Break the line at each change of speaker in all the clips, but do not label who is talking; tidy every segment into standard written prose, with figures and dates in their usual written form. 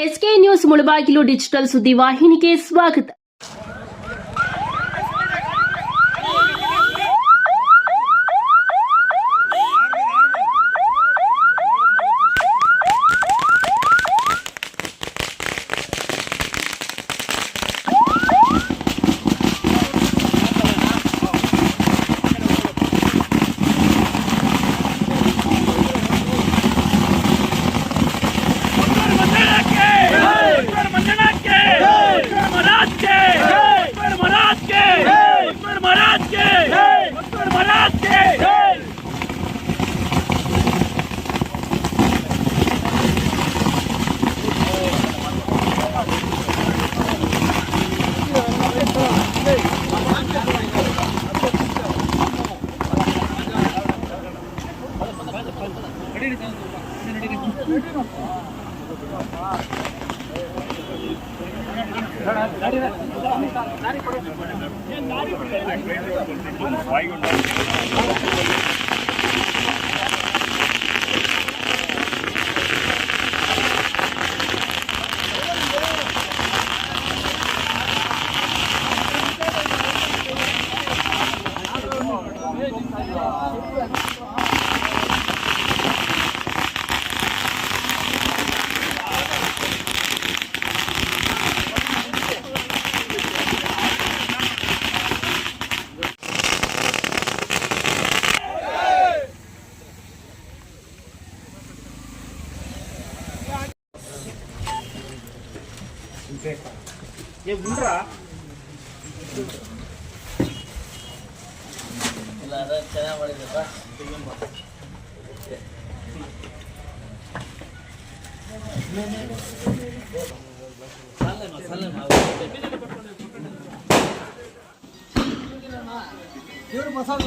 SK news Mulbagal digital ಸುದ್ದಿವಾಹಿನಿಗೆ ಸ್ವಾಗತ.
ये बुंड्रा
ಇಲ್ಲ ಅದ ಚೆನ್ನಾಗಿ ಮಾಡಿದಪ್ಪ.
ದೇವರು ಮಸಾಲ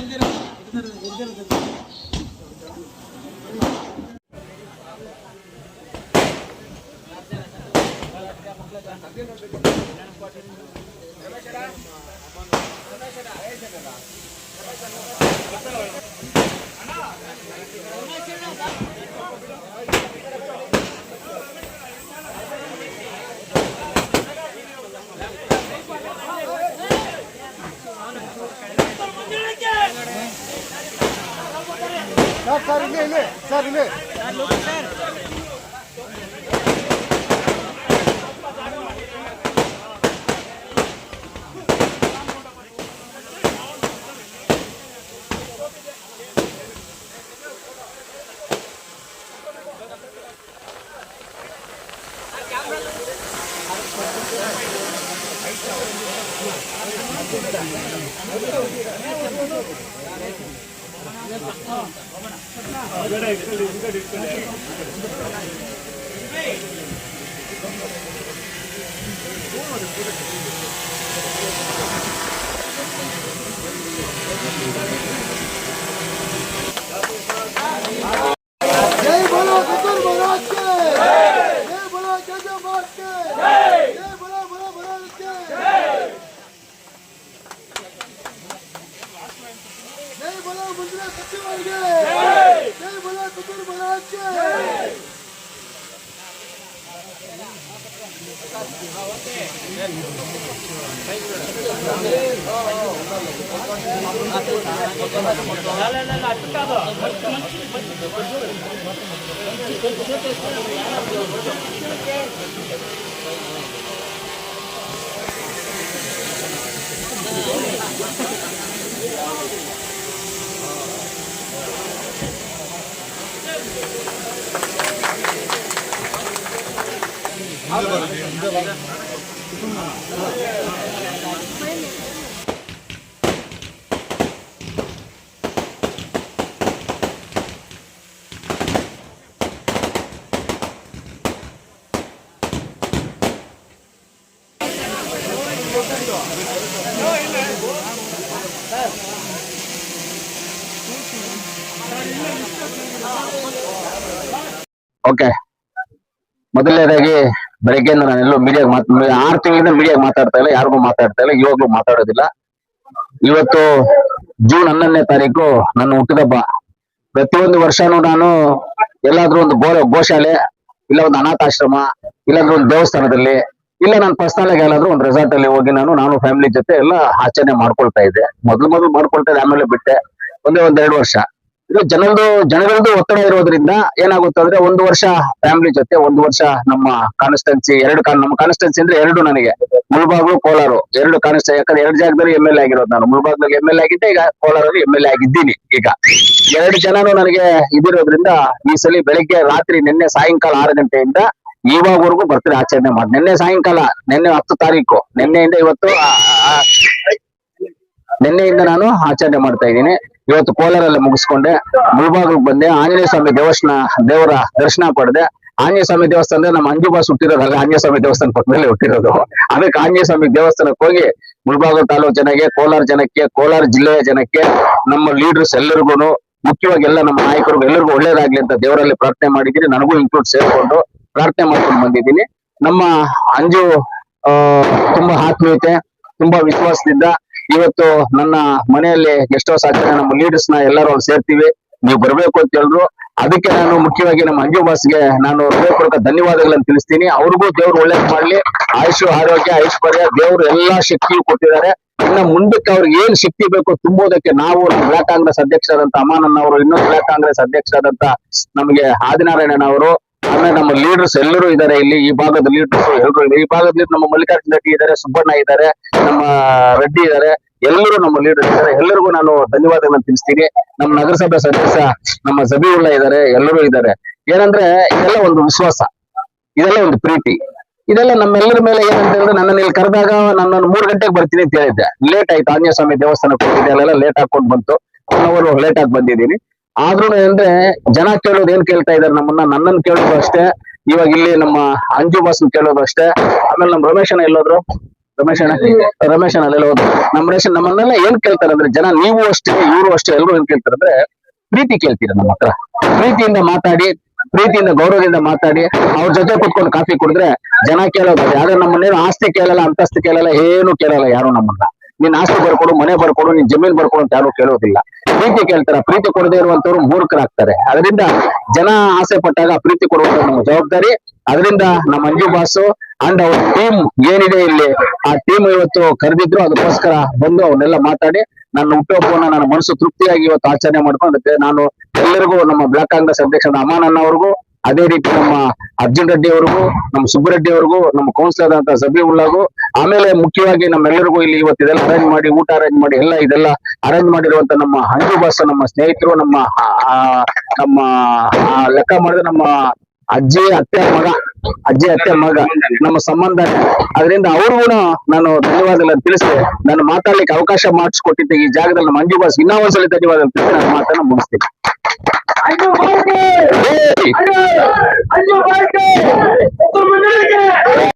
ಸರ್ ಇಲ್ಲೇ ಸರ್ ಇಲ್ಲೇ जय बोलो सतगुरु महाराज के, जय बोलो जय महाराज के, जय बोलो महाराज के, जय बोलो मंदिर सचिवालय के, जय बोलो सतगुरु महाराज के.
ಓಕೆ, ಮೊದಲನೇದಾಗಿ ಬೆಳಗ್ಗೆಯಿಂದ ನಾನೆಲ್ಲೋ ಮೀಡಿಯಾಗ 6 ತಿಂಗಳಿಂದ ಮೀಡಿಯಾಗ ಮಾತಾಡ್ತಾ ಇಲ್ಲ, ಯಾರಿಗೂ ಮಾತಾಡ್ತಾ ಇಲ್ಲ, ಇವಾಗ್ಲೂ ಮಾತಾಡೋದಿಲ್ಲ. ಇವತ್ತು ಜೂನ್ 11ನೇ ತಾರೀಕು ನನ್ನ ಹುಟ್ಟಿದಬ್ಬ. ಪ್ರತಿಯೊಂದು ವರ್ಷನೂ ನಾನು ಎಲ್ಲಾದ್ರೂ ಒಂದು ಗೋಶಾಲೆ ಇಲ್ಲ ಒಂದು ಅನಾಥಾಶ್ರಮ, ಇಲ್ಲಾಂದ್ರೆ ಒಂದು ದೇವಸ್ಥಾನದಲ್ಲಿ, ಇಲ್ಲ ನಾನು ಪರ್ಸನಲ್ ಆಗಿ ಎಲ್ಲಾದ್ರೂ ಒಂದು ರೆಸಾರ್ಟ್ ಅಲ್ಲಿ ಹೋಗಿ ನಾನು ಫ್ಯಾಮಿಲಿ ಜೊತೆ ಎಲ್ಲ ಆಚರಣೆ ಮಾಡ್ಕೊಳ್ತಾ ಇದ್ದೆ. ಮೊದಲು ಮಾಡ್ಕೊಳ್ತಾ ಇದ್ದೆ, ಆಮೇಲೆ ಬಿಟ್ಟೆ. ಒಂದೆರಡು ವರ್ಷ. ಇದು ಜನಗಳದ್ದು ಒತ್ತಡ ಇರೋದ್ರಿಂದ ಏನಾಗುತ್ತೆ ಅಂದ್ರೆ, ಒಂದು ವರ್ಷ ಫ್ಯಾಮಿಲಿ ಜೊತೆ, ಒಂದು ವರ್ಷ ನಮ್ಮ ಕಾನ್ಸ್ಟಿಟ್ಯೂನ್ಸಿ, ನಮ್ಮ ಕಾನ್ಸ್ಟಿಟ್ಯೂನ್ಸಿ ಅಂದ್ರೆ ಎರಡು, ನನಗೆ ಮುಳಬಾಗ್ಲು, ಕೋಲಾರ ಎರಡು ಕಾನ್ಸ್ಟಿಟ್ಯೂನ್ಸಿ. ಯಾಕಂದ್ರೆ ಎರಡು ಜಾಗದಲ್ಲಿ MLA ಆಗಿರೋದು ನಾನು. ಮುಳಬಾಗ್ಲಲ್ಲಿ MLA ಆಗಿದ್ದೆ, ಈಗ ಕೋಲಾರಲ್ಲಿ MLA ಆಗಿದ್ದೀನಿ. ಈಗ ಎರಡು ಜನನು ನನಗೆ ಇದಿರೋದ್ರಿಂದ ಈ ಸಲ ಬೆಳಿಗ್ಗೆ ನಿನ್ನೆ ಸಾಯಂಕಾಲ 6 ಗಂಟೆಯಿಂದ ಇವಾಗವರೆಗೂ ಬರ್ತ್ಡೇ ಆಚರಣೆ ಮಾಡಿ, ನಿನ್ನೆ ಸಾಯಂಕಾಲ, ನಿನ್ನೆ 10 ತಾರೀಕು, ನಿನ್ನೆಯಿಂದ ಇವತ್ತು ನಿನ್ನೆಯಿಂದ ನಾನು ಆಚರಣೆ ಮಾಡ್ತಾ ಇದ್ದೀನಿ. ಇವತ್ತು ಕೋಲಾರಲ್ಲಿ ಮುಗಿಸ್ಕೊಂಡೆ, ಮುಳಬಾಗ್ಲಿಗೆ ಬಂದೆ, ಆಂಜನೇಯ ಸ್ವಾಮಿ ದೇವರ ದರ್ಶನ ಪಡೆದೆ. ಆಂಜನೇಯ ಸ್ವಾಮಿ ದೇವಸ್ಥಾನ ಅಂದ್ರೆ ನಮ್ಮ ಅಂಜು ಬಾಸ್ ಹುಟ್ಟಿರೋದಲ್ಲ, ಆಂಜನೇಯ ಸ್ವಾಮಿ ದೇವಸ್ಥಾನ ಪಕ್ಕದಲ್ಲೇ ಹುಟ್ಟಿರೋದು. ಅದಕ್ಕೆ ಆಂಜನೇಯ ಸ್ವಾಮಿ ದೇವಸ್ಥಾನಕ್ಕೆ ಹೋಗಿ ಮುಳಬಾಗಿಲು ತಾಲೂಕು ಜನಕ್ಕೆ, ಕೋಲಾರ ಜನಕ್ಕೆ, ಕೋಲಾರ ಜಿಲ್ಲೆಯ ಜನಕ್ಕೆ, ನಮ್ಮ ಲೀಡರ್ಸ್ ಎಲ್ಲರಿಗೂ, ಮುಖ್ಯವಾಗಿ ಎಲ್ಲ ನಮ್ಮ ನಾಯಕರಿಗೂ ಎಲ್ಲರಿಗೂ ಒಳ್ಳೇದಾಗ್ಲಿ ಅಂತ ದೇವರಲ್ಲಿ ಪ್ರಾರ್ಥನೆ ಮಾಡಿದ್ದೀನಿ. ನನಗೂ ಇನ್ಕ್ಲೂಡ್ ಸೇರ್ಕೊಂಡು ಪ್ರಾರ್ಥನೆ ಮಾಡ್ಕೊಂಡು ಬಂದಿದ್ದೀನಿ. ನಮ್ಮ ಅಂಜು ತುಂಬಾ ಆತ್ಮೀಯತೆ, ತುಂಬಾ ವಿಶ್ವಾಸದಿಂದ ಇವತ್ತು ನನ್ನ ಮನೆಯಲ್ಲಿ ಗೆಸ್ಟ್ ಹೌಸ್ ಆಗ್ತದೆ. ನಮ್ಮ ಲೀಡರ್ಸ್ ನ ಎಲ್ಲರೂ ಅಲ್ಲಿ ಸೇರ್ತೀವಿ, ನೀವು ಬರ್ಬೇಕು ಅಂತ ಹೇಳಿದ್ರು. ಅದಕ್ಕೆ ನಾನು ಮುಖ್ಯವಾಗಿ ನಮ್ಮ ಅಂಜು ಬಾಸ್ಗೆ ನಾನು ಹೃದಯಪೂರ್ವಕ ಧನ್ಯವಾದಗಳನ್ನು ತಿಳಿಸ್ತೀನಿ. ಅವ್ರಿಗೂ ದೇವ್ರು ಒಳ್ಳೇದ್ ಮಾಡ್ಲಿ, ಆಯುಷು, ಆರೋಗ್ಯ, ಐಶ್ವರ್ಯ ದೇವ್ರು ಎಲ್ಲಾ ಶಕ್ತಿಯು ಕೊಟ್ಟಿದ್ದಾರೆ. ಇನ್ನ ಮುಂದಕ್ಕೆ ಅವ್ರಿಗೆ ಏನ್ ಶಕ್ತಿ ಬೇಕು ತುಂಬೋದಕ್ಕೆ ನಾವು ಬ್ಲಾಕ್ ಕಾಂಗ್ರೆಸ್ ಅಧ್ಯಕ್ಷರಾದಂತ ಅಮಾನನ್ ಅವರು, ಇನ್ನೊಂದು ಬ್ಲಾಕ್ ಕಾಂಗ್ರೆಸ್ ಅಧ್ಯಕ್ಷರಾದಂತ ನಮಗೆ ಆದಿನಾರಾಯಣನ್ ಅವರು, ಆಮೇಲೆ ನಮ್ಮ ಲೀಡರ್ಸ್ ಎಲ್ಲರೂ ಇದ್ದಾರೆ ಇಲ್ಲಿ. ಈ ಭಾಗದ ಲೀಡರ್ಸ್ ಎಲ್ಲರೂ ಇದೆ. ಈ ಭಾಗದ ನಮ್ಮ ಮಲ್ಲಿಕಾರ್ಜುನ ರೆಡ್ಡಿ ಇದ್ದಾರೆ, ಸುಬ್ಬಣ್ಣ ಇದ್ದಾರೆ, ನಮ್ಮ ರೆಡ್ಡಿ ಇದ್ದಾರೆ, ಎಲ್ಲರೂ ನಮ್ಮ ಲೀಡರ್ಸ್ ಇದ್ದಾರೆ. ಎಲ್ಲರಿಗೂ ನಾನು ಧನ್ಯವಾದಗಳನ್ನು ತಿಳಿಸ್ತೀನಿ. ನಮ್ಮ ನಗರಸಭೆ ಸದಸ್ಯ ನಮ್ಮ ಜಬೀವುಲ್ಲಾ ಇದ್ದಾರೆ, ಎಲ್ಲರೂ ಇದ್ದಾರೆ. ಏನಂದ್ರೆ ಇದೆಲ್ಲ ಒಂದು ವಿಶ್ವಾಸ, ಇದೆಲ್ಲ ಒಂದು ಪ್ರೀತಿ, ಇದೆಲ್ಲ ನಮ್ಮೆಲ್ಲರ ಮೇಲೆ. ಏನಂತ ಹೇಳಿದ್ರೆ, ನನ್ನನ್ನು ಇಲ್ಲಿ ಕರೆದಾಗ ನನ್ನನ್ನು 3 ಗಂಟೆಗೆ ಬರ್ತೀನಿ ಅಂತ ಹೇಳಿದ್ದೆ. ಲೇಟ್ ಆಯ್ತು, ಆಂಜನೇಯ ಸ್ವಾಮಿ ದೇವಸ್ಥಾನಕ್ಕೆ ಹೋಗಿದ್ದೆ, ಅಲ್ಲೆಲ್ಲ ಲೇಟ್ ಹಾಕೊಂಡು ಬಂತು. 1 hour ಲೇಟ್ ಆಗಿ ಬಂದಿದ್ದೀನಿ. ಆದ್ರೂ ಅಂದ್ರೆ ಜನ ಕೇಳೋದು ಏನ್ ಕೇಳ್ತಾ ಇದಾರೆ ನನ್ನನ್ನು ಕೇಳೋದು ಅಷ್ಟೇ. ಇವಾಗ ಇಲ್ಲಿ ನಮ್ಮ ಅಂಜು ಬಾಸ್ ಕೇಳೋದು ಅಷ್ಟೇ. ಆಮೇಲೆ ನಮ್ಮ ರಮೇಶನ ಎಲ್ಲೋದ್ರು, ರಮೇಶನ ಅಲ್ಲೆಲ್ಲ ಹೋದ್ರು. ನಮ್ಮನ್ನೆಲ್ಲ ಏನ್ ಕೇಳ್ತಾರೆ ಅಂದ್ರೆ ಜನ, ನೀವು ಅಷ್ಟೇ ಇವರು ಅಷ್ಟೇ, ಎಲ್ಲರೂ ಏನ್ ಕೇಳ್ತಾರೆ ಅಂದ್ರೆ ಪ್ರೀತಿ ಕೇಳ್ತೀರ. ನಮ್ಮ ಹತ್ರ ಪ್ರೀತಿಯಿಂದ ಮಾತಾಡಿ, ಪ್ರೀತಿಯಿಂದ ಗೌರವದಿಂದ ಮಾತಾಡಿ, ಅವ್ರ ಜೊತೆ ಕುತ್ಕೊಂಡು ಕಾಫಿ ಕುಡಿದ್ರೆ ಜನ ಕೇಳೋದು. ಯಾರು ನಮ್ಮನ್ನೇನು ಆಸ್ತಿ ಕೇಳಲ್ಲ, ಅಂತಸ್ತು ಕೇಳಲ್ಲ, ಏನು ಕೇಳಲ್ಲ ಯಾರು ನಮ್ಮನ್ನ. ನೀನ್ ಆಸ್ತಿ ಬರ್ಕೊಡು, ಮನೆ ಬರ್ಕೊಡು, ನೀನ್ ಜಮೀನ್ ಬರ್ಕೊಡು ಅಂತ ಯಾರು ಕೇಳೋದಿಲ್ಲ. ಪ್ರೀತಿ ಕೇಳ್ತಾರ. ಪ್ರೀತಿ ಕೊಡದೇ ಇರುವಂತವ್ರು ಮೂರ್ಖರಾಗ್ತಾರೆ. ಅದರಿಂದ ಜನ ಆಸೆ ಪಟ್ಟಾಗ ಪ್ರೀತಿ ಕೊಡುವಂತ ನಮ್ಮ ಜವಾಬ್ದಾರಿ. ಅದರಿಂದ ನಮ್ಮ ಅಂಜು ಬಾಸು ಅಂಡ್ ಅವ್ರ ಟೀಮ್ ಏನಿದೆ ಇಲ್ಲಿ, ಆ ಟೀಮ್ ಇವತ್ತು ಕರೆದಿದ್ರು. ಅದಕ್ಕೋಸ್ಕರ ಬಂದು ಅವನ್ನೆಲ್ಲ ಮಾತಾಡಿ ನನ್ನ ಹುಟ್ಟುಹಬ್ಬವನ್ನ ನನ್ನ ಮನಸ್ಸು ತೃಪ್ತಿಯಾಗಿ ಇವತ್ತು ಆಚರಣೆ ಮಾಡ್ಕೊಂಡು, ನಾನು ಎಲ್ಲರಿಗೂ, ನಮ್ಮ ಬ್ಲಾಕ್ ಕಾಂಗ್ರೆಸ್ ಅಧ್ಯಕ್ಷ ಅಮಾನನ್ ಅವ್ರಿಗೂ, ಅದೇ ರೀತಿ ನಮ್ಮ ಅರ್ಜುನ್ ರೆಡ್ಡಿ ಅವ್ರಿಗೂ, ನಮ್ಮ ಸುಬ್ಬರೆಡ್ಡಿ ಅವ್ರಿಗೂ, ನಮ್ಮ ಕೌನ್ಸಿಲರ್ ಅಂತ ಜಬೀವುಲ್ಲಾಗೂ, ಆಮೇಲೆ ಮುಖ್ಯವಾಗಿ ನಮ್ಮೆಲ್ಲರಿಗೂ ಇಲ್ಲಿ ಇವತ್ತು ಇದೆಲ್ಲ ಅರೇಂಜ್ ಮಾಡಿ, ಊಟ ಅರೇಂಜ್ ಮಾಡಿ, ಇದೆಲ್ಲ ಅರೇಂಜ್ ಮಾಡಿರುವಂತ ನಮ್ಮ ಅಂಜು ಬಾಸ್, ನಮ್ಮ ಸ್ನೇಹಿತರು, ನಮ್ಮ ಲೆಕ್ಕ ಮಾಡಿದ್ರೆ ನಮ್ಮ ಅಜ್ಜಿ ಅತ್ತೆ ಮಗ ನಮ್ಮ ಸಂಬಂಧ. ಅದರಿಂದ ಅವ್ರಿಗೂ ನಾನು ಧನ್ಯವಾದಗಳನ್ನು ತಿಳಿಸಿ, ನಾನು ಮಾತಾಡ್ಲಿಕ್ಕೆ ಅವಕಾಶ ಮಾಡಿಸ್ಕೊಟ್ಟಿದ್ದೆ ಈ ಜಾಗದಲ್ಲಿ ನಮ್ಮ ಅಂಜು ಬಾಸ್ ಇನ್ನೂ ಒಂದ್ಸಲಿ ಧನ್ಯವಾದ ತಿಳಿಸಿ ನನ್ನ ಮಾತನ್ನ ಮುಗಿಸ್ತೀನಿ.